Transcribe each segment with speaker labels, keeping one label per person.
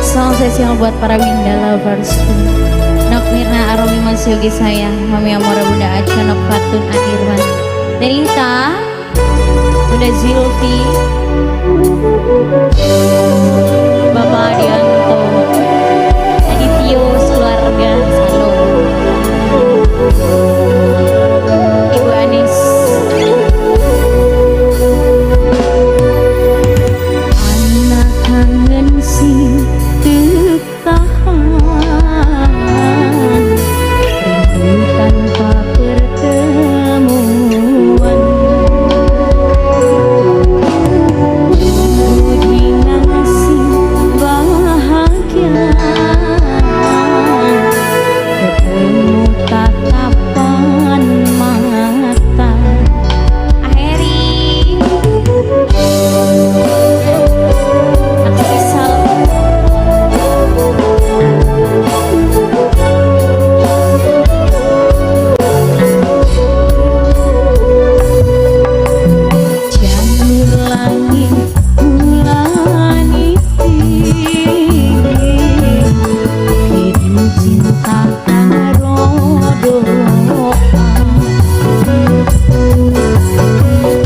Speaker 1: Selamat spesial buat para Winda lovers. Nok Mirna Aromi Mas Yogi sayang, Mami Amora Bunda Aca, Nok Fatun Anirwan, Denita, Bunda Zilfi, Bapak Adianto, Adityo sekeluarga, salam. Ibu Anis, anak kangen sing teu tahan, rindu tanpa pertemuan, ujian sing bahagia, ketemu tatapan mata. Aheri Aksisal Janur langit mulaniti, kirim cinta karo doa,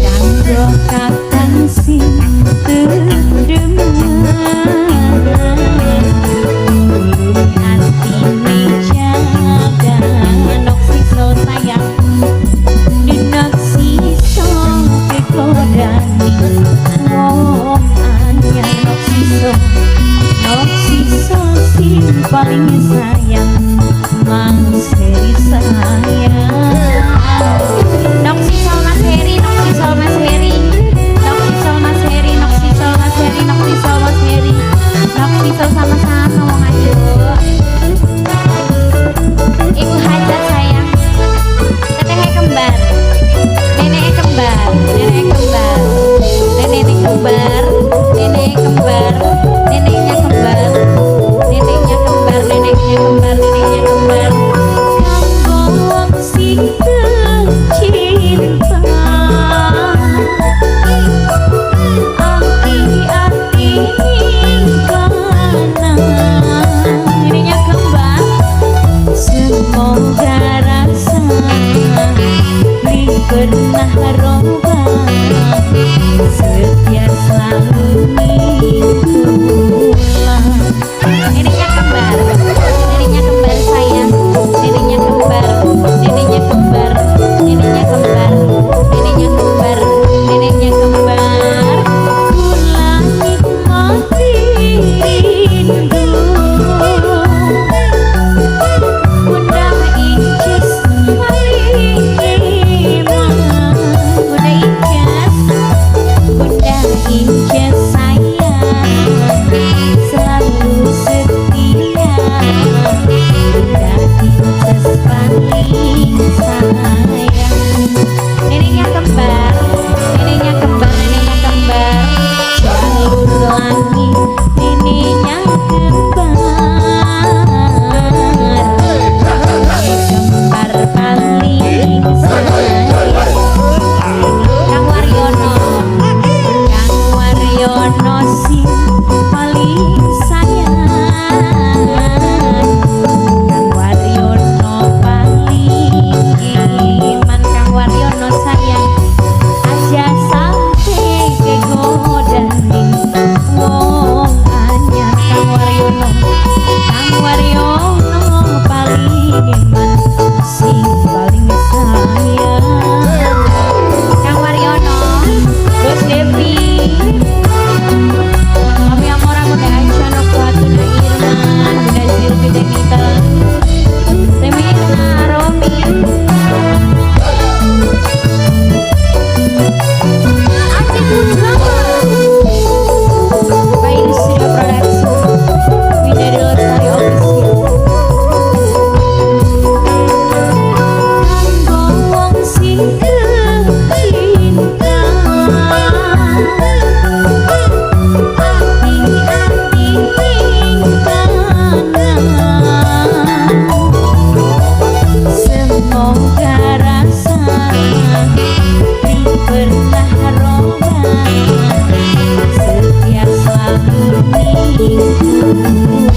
Speaker 1: kanggo kakang sing terdemen, ulung atine jaga. Nok siso sayang, denak siso kekodani wong anyar. Nok siso sing paling sayang, Mang Seri sayang. Nok siso Mas Heri, nok siso Mas Heri, nok siso Mas Heri, nok siso Mas Heri, nok siso Mas Heri, nok siso sama-sama wong ayu. Ibu Hajat sayang, teteh kembar, nenek kembar, nenek kembar, nenek kembar, nenek kembar, neneknya kembar, neneknya kembar, neneknya kembar, neneknya kembar. Kanggo sing tercinta, hati-hati kana, neneknya Pulang